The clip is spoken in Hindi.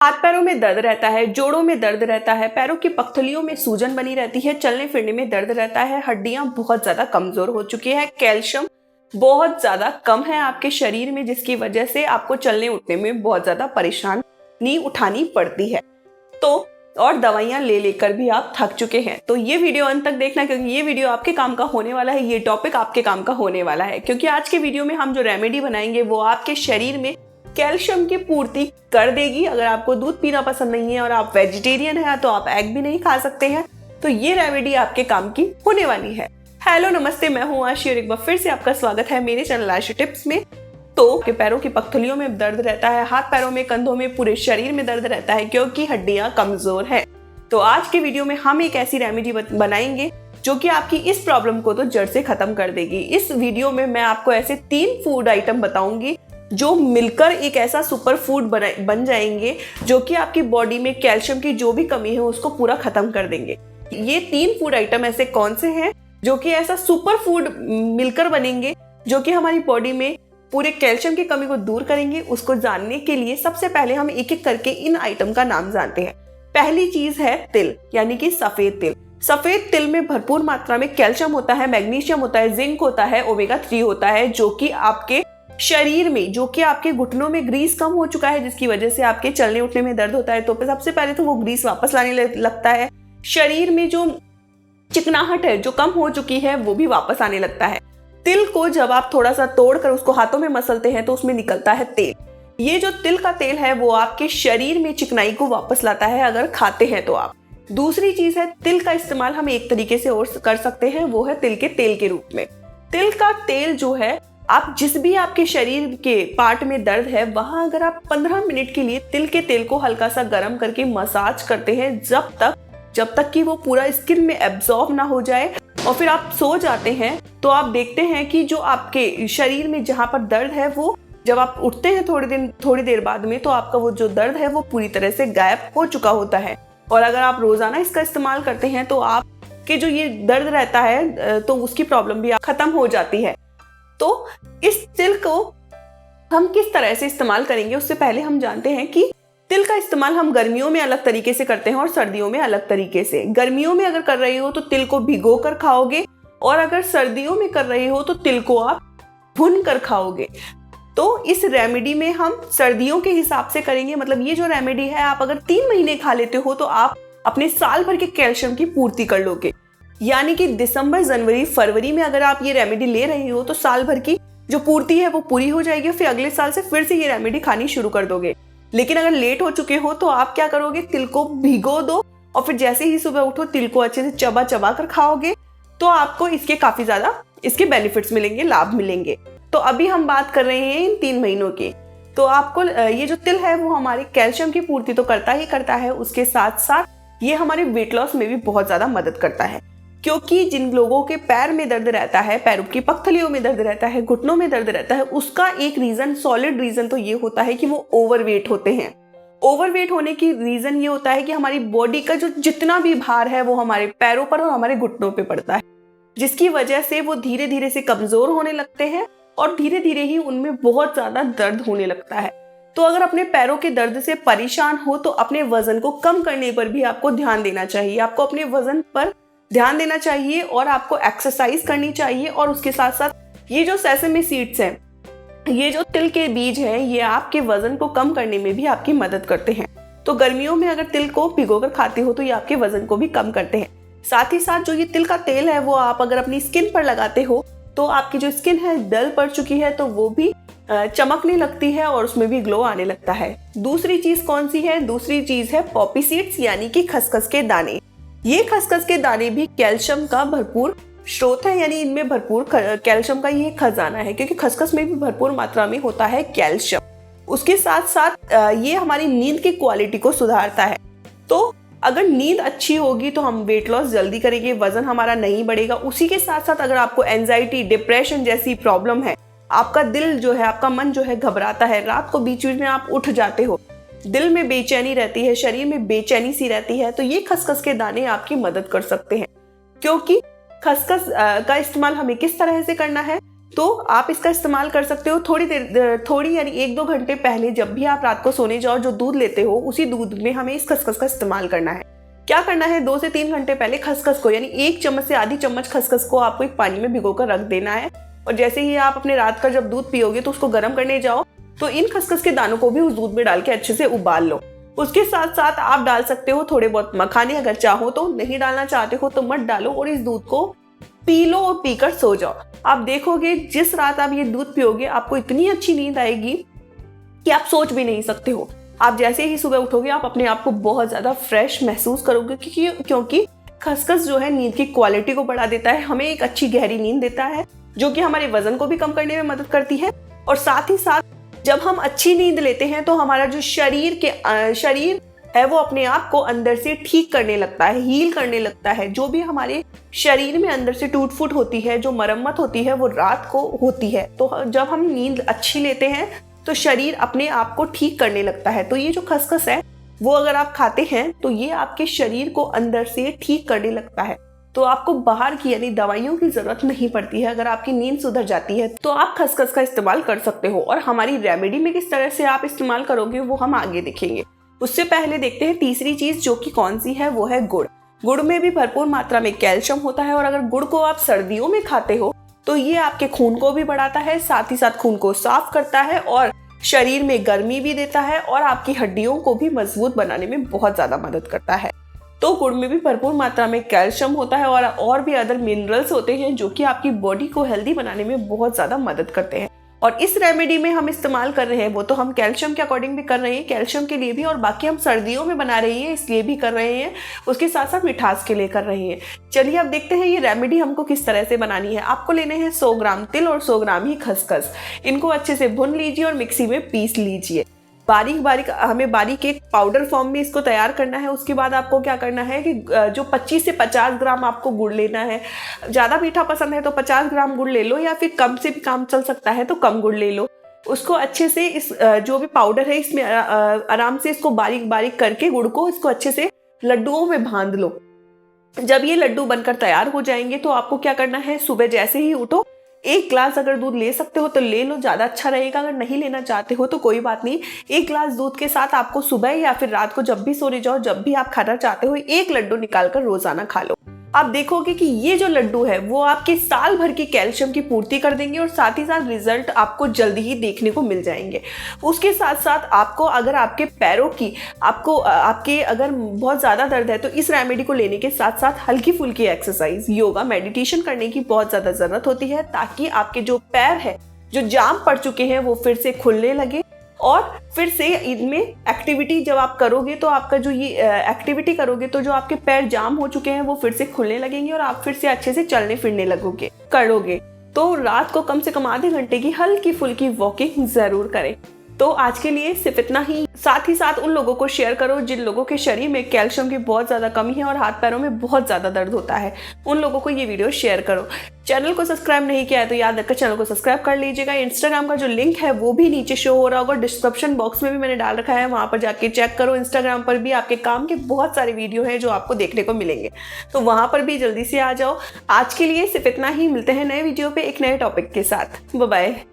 हाथ पैरों में दर्द रहता है, जोड़ों में दर्द रहता है, पैरों की पख्थलियों में सूजन बनी रहती है, चलने फिरने में दर्द रहता है, हड्डियां बहुत ज्यादा कमजोर हो चुकी है, कैल्शियम बहुत ज्यादा कम है आपके शरीर में, जिसकी वजह से आपको चलने उठने में बहुत ज्यादा परेशानी उठानी पड़ती है। तो और दवाइयां ले लेकर भी आप थक चुके हैं, तो ये वीडियो अंत तक देखना, क्योंकि ये वीडियो आपके काम का होने वाला है, ये टॉपिक आपके काम का होने वाला है। क्योंकि आज के वीडियो में हम जो रेमेडी बनाएंगे वो आपके शरीर में कैल्शियम की पूर्ति कर देगी। अगर आपको दूध पीना पसंद नहीं है और आप वेजिटेरियन हैं तो आप एग भी नहीं खा सकते हैं, तो ये रेमेडी आपके काम की होने वाली है। हेलो नमस्ते, मैं हूँ आशी और एक बार फिर से आपका स्वागत है मेरे चैनल आशी टिप्स में। तो के पैरों की पख्थलियों में दर्द रहता है, हाथ पैरों में, कंधों में, पूरे शरीर में दर्द रहता है क्योंकि हड्डियां कमजोर है, तो आज के वीडियो में हम एक ऐसी रेमेडी बनाएंगे जो कि आपकी इस प्रॉब्लम को तो जड़ से खत्म कर देगी। इस वीडियो में मैं आपको ऐसे 3 फूड आइटम बताऊंगी जो मिलकर एक ऐसा सुपर फूड बन जाएंगे जो कि आपकी बॉडी में कैल्शियम की जो भी कमी है उसको पूरा खत्म कर देंगे। ये 3 फूड आइटम ऐसे कौन से हैं जो कि ऐसा सुपर फूड मिलकर बनेंगे जो कि हमारी बॉडी में पूरे कैल्शियम की कमी को दूर करेंगे। उसको जानने के लिए सबसे पहले हम एक एक करके इन आइटम का नाम जानते हैं। पहली चीज है तिल, यानी कि सफेद तिल। सफेद तिल में भरपूर मात्रा में कैल्शियम होता है, मैग्नीशियम होता है, जिंक होता है, ओमेगा 3 होता है, जो कि आपके शरीर में, जो कि आपके घुटनों में ग्रीस कम हो चुका है जिसकी वजह से आपके चलने उठने में दर्द होता है, तो सबसे पहले तो वो ग्रीस वापस लाने लगता है। शरीर में जो चिकनाहट है जो कम हो चुकी है वो भी वापस आने लगता है। तिल को जब आप थोड़ा सा तोड़कर उसको हाथों में मसलते हैं तो उसमें निकलता है तेल। ये जो तिल का तेल है वो आपके शरीर में चिकनाई को वापस लाता है अगर खाते हैं तो आप। दूसरी चीज है, तिल का इस्तेमाल हम एक तरीके से और कर सकते हैं, वो है तिल के तेल के रूप में। तिल का तेल जो है, आप जिस भी आपके शरीर के पार्ट में दर्द है वहां अगर आप 15 मिनट के लिए तिल के तेल को हल्का सा गर्म करके मसाज करते हैं जब तक कि वो पूरा स्किन में एब्जॉर्ब ना हो जाए, और फिर आप सो जाते हैं, तो आप देखते हैं कि जो आपके शरीर में जहां पर दर्द है वो जब आप उठते हैं थोड़ी देर बाद में, तो आपका वो जो दर्द है वो पूरी तरह से गायब हो चुका होता है। और अगर आप रोजाना इसका इस्तेमाल करते हैं तो आपके जो ये दर्द रहता है तो उसकी प्रॉब्लम भी खत्म हो जाती है। तो इस तिल को हम किस तरह से इस्तेमाल करेंगे उससे पहले हम जानते हैं कि तिल का इस्तेमाल हम गर्मियों में अलग तरीके से करते हैं और सर्दियों में अलग तरीके से। गर्मियों में अगर कर रहे हो तो तिल को भिगो कर खाओगे, और अगर सर्दियों में कर रहे हो तो तिल को आप भून कर खाओगे। तो इस रेमेडी में हम सर्दियों के हिसाब से करेंगे, मतलब ये जो रेमेडी है आप अगर 3 महीने खा लेते हो तो आप अपने साल भर के कैल्शियम की पूर्ति कर लोगे। यानी कि दिसंबर, जनवरी, फरवरी में अगर आप ये रेमेडी ले रहे हो तो साल भर की जो पूर्ति है वो पूरी हो जाएगी, फिर अगले साल से फिर से ये रेमेडी खानी शुरू कर दोगे। लेकिन अगर लेट हो चुके हो तो आप क्या करोगे, तिल को भिगो दो और फिर जैसे ही सुबह उठो तिल को अच्छे से चबा चबा कर खाओगे, तो आपको इसके काफी ज्यादा इसके बेनिफिट्स मिलेंगे, लाभ मिलेंगे। तो अभी हम बात कर रहे हैं इन 3 महीनों की। तो आपको ये जो तिल है वो हमारे कैल्शियम की पूर्ति तो करता ही करता है, उसके साथ साथ ये हमारे वेट लॉस में भी बहुत ज्यादा मदद करता है। क्योंकि जिन लोगों के पैर में दर्द रहता है, पैरों की पख्थलियों में दर्द रहता है, घुटनों में दर्द रहता है, उसका एक रीजन, सॉलिड रीजन तो ये होता है कि वो ओवरवेट होते हैं। ओवरवेट होने की रीजन ये होता है कि हमारी बॉडी का जो जितना भी भार है वो हमारे पैरों पर और हमारे घुटनों पे पड़ता है, जिसकी वजह से वो धीरे धीरे से कमजोर होने लगते हैं और धीरे धीरे ही उनमें बहुत ज्यादा दर्द होने लगता है। तो अगर अपने पैरों के दर्द से परेशान हो तो अपने वजन को कम करने पर भी आपको ध्यान देना चाहिए। आपको अपने वजन पर ध्यान देना चाहिए और आपको एक्सरसाइज करनी चाहिए। और उसके साथ साथ ये जो सेसमी सीड्स हैं, ये जो तिल के बीज हैं, ये आपके वजन को कम करने में भी आपकी मदद करते हैं। तो गर्मियों में अगर तिल को भिगोकर खाते हो तो ये आपके वजन को भी कम करते हैं। साथ ही साथ जो ये तिल का तेल है वो आप अगर अपनी स्किन पर लगाते हो तो आपकी जो स्किन है डल पड़ चुकी है तो वो भी चमकने लगती है और उसमें भी ग्लो आने लगता है। दूसरी चीज कौन सी है? दूसरी चीज है पॉपी सीड्स, यानी कि खसखस के दाने। ये खसखस के दाने भी कैल्शियम का भरपूर स्रोत है, यानी इनमें भरपूर कैल्शियम का ये खजाना है, क्योंकि खसखस में भी भरपूर मात्रा में होता है कैल्शियम। उसके साथ साथ ये हमारी नींद की क्वालिटी को सुधारता है। तो अगर नींद अच्छी होगी तो हम वेट लॉस जल्दी करेंगे, वजन हमारा नहीं बढ़ेगा। उसी के साथ साथ अगर आपको एंजाइटी, डिप्रेशन जैसी प्रॉब्लम है, आपका दिल जो है, आपका मन जो है घबराता है, रात को बीच बीच में आप उठ जाते हो, दिल में बेचैनी रहती है, शरीर में बेचैनी सी रहती है, तो ये खसखस के दाने आपकी मदद कर सकते हैं। क्योंकि खसखस का इस्तेमाल हमें किस तरह से करना है तो आप इसका इस्तेमाल कर सकते हो थोड़ी यानी 1-2 घंटे पहले जब भी आप रात को सोने जाओ जो दूध लेते हो उसी दूध में हमें इस खसखस का इस्तेमाल करना है। क्या करना है, 2 से 3 घंटे पहले खसखस को यानी 1 चम्मच से आधी चम्मच खसखस को आपको एक पानी में भिगो कर रख देना है। और जैसे ही आप अपने रात का जब दूध पियोगे तो उसको गर्म करने जाओ तो इन खसखस के दानों को भी उस दूध में डाल के अच्छे से उबाल लो। उसके साथ साथ आप डाल सकते हो थोड़े बहुत मखाने, अगर चाहो तो, नहीं डालना चाहते हो तो मत डालो, और इस दूध को पी लो और पीकर सो जाओ। आप देखोगे जिस रात आप ये दूध पियोगे आपको इतनी अच्छी नींद आएगी कि आप सोच भी नहीं सकते हो। आप जैसे ही सुबह उठोगे आप अपने आप को बहुत ज़्यादा फ्रेश महसूस करोगे, क्योंकि खसखस जो है नींद की क्वालिटी को बढ़ा देता है, हमें एक अच्छी गहरी नींद देता है जो कि हमारे वजन को भी कम करने में मदद करती है। और साथ ही साथ जब हम अच्छी नींद लेते हैं तो हमारा जो शरीर है वो अपने आप को अंदर से ठीक करने लगता है, हील करने लगता है। जो भी हमारे शरीर में अंदर से टूट फूट होती है, जो मरम्मत होती है, वो रात को होती है। तो जब हम नींद अच्छी लेते हैं तो शरीर अपने आप को ठीक करने लगता है। तो ये जो खसखस है वो अगर आप खाते हैं तो ये आपके शरीर को अंदर से ठीक करने लगता है। तो आपको बाहर की यानी दवाइयों की जरूरत नहीं पड़ती है। अगर आपकी नींद सुधर जाती है तो आप खसखस का इस्तेमाल कर सकते हो। और हमारी रेमेडी में किस तरह से आप इस्तेमाल करोगे वो हम आगे देखेंगे। उससे पहले देखते हैं तीसरी चीज जो कि कौन सी है, वो है गुड़। गुड़ में भी भरपूर मात्रा में कैल्शियम होता है और अगर गुड़ को आप सर्दियों में खाते हो तो ये आपके खून को भी बढ़ाता है, साथ ही साथ खून को साफ करता है और शरीर में गर्मी भी देता है और आपकी हड्डियों को भी मजबूत बनाने में बहुत ज्यादा मदद करता है। तो गुड़ में भी भरपूर मात्रा में कैल्शियम होता है और भी अदर मिनरल्स होते हैं जो कि आपकी बॉडी को हेल्दी बनाने में बहुत ज्यादा मदद करते हैं। और इस रेमेडी में हम इस्तेमाल कर रहे हैं वो तो हम कैल्शियम के अकॉर्डिंग भी कर रहे हैं, कैल्शियम के लिए भी, और बाकी हम सर्दियों में बना रहे हैं इसलिए भी कर रहे हैं, उसके साथ साथ मिठास के लिए कर रहे हैं। चलिए अब देखते हैं ये रेमेडी हमको किस तरह से बनानी है। आपको लेने हैं 100 ग्राम तिल और 100 ग्राम ही खसखस। इनको अच्छे से भून लीजिए और मिक्सी में पीस लीजिए। हमें बारीक एक पाउडर फॉर्म में इसको तैयार करना है। उसके बाद आपको क्या करना है कि जो 25 से 50 ग्राम आपको गुड़ लेना है। ज़्यादा मीठा पसंद है तो 50 ग्राम गुड़ ले लो, या फिर कम से भी काम चल सकता है तो कम गुड़ ले लो। उसको अच्छे से इस जो भी पाउडर है इसमें आराम से इसको बारीक बारीक करके गुड़ को इसको अच्छे से लड्डुओं में बांध लो। जब ये लड्डू बनकर तैयार हो जाएंगे तो आपको क्या करना है, सुबह जैसे ही उठो 1 ग्लास अगर दूध ले सकते हो तो ले लो, ज़्यादा अच्छा रहेगा। अगर नहीं लेना चाहते हो तो कोई बात नहीं, 1 ग्लास दूध के साथ आपको सुबह या फिर रात को जब भी सोने जाओ, जब भी आप खाना चाहते हो, 1 लड्डू निकाल कर रोजाना खा लो। आप देखोगे कि ये जो लड्डू है वो आपके साल भर की कैल्शियम की पूर्ति कर देंगे और साथ ही साथ रिजल्ट आपको जल्दी ही देखने को मिल जाएंगे। उसके साथ साथ आपको अगर आपके पैरों की आपके अगर बहुत ज़्यादा दर्द है तो इस रेमेडी को लेने के साथ साथ हल्की फुल्की एक्सरसाइज, योगा, मेडिटेशन करने की बहुत ज़्यादा ज़रूरत होती है ताकि आपके जो पैर है जो जाम पड़ चुके हैं वो फिर से खुलने लगे। और फिर से इनमें एक्टिविटी जब आप करोगे तो आपका जो ये एक्टिविटी करोगे तो जो आपके पैर जाम हो चुके हैं वो फिर से खुलने लगेंगे और आप फिर से अच्छे से चलने फिरने करोगे। तो रात को कम से कम आधे घंटे की हल्की फुल्की वॉकिंग जरूर करें। तो आज के लिए सिर्फ इतना ही। साथ ही साथ उन लोगों को शेयर करो जिन लोगों के शरीर में कैल्शियम की बहुत ज़्यादा कमी है और हाथ पैरों में बहुत ज़्यादा दर्द होता है, उन लोगों को ये वीडियो शेयर करो। चैनल को सब्सक्राइब नहीं किया है तो याद रखकर चैनल को सब्सक्राइब कर लीजिएगा। इंस्टाग्राम का जो लिंक है वो भी नीचे शो हो रहा होगा, डिस्क्रिप्शन बॉक्स में भी मैंने डाल रखा है, वहाँ पर जाके चेक करो। इंस्टाग्राम पर भी आपके काम के बहुत सारे वीडियो हैं जो आपको देखने को मिलेंगे, तो वहाँ पर भी जल्दी से आ जाओ। आज के लिए सिर्फ इतना ही, मिलते हैं नए वीडियो पे एक नए टॉपिक के साथ। Bye bye.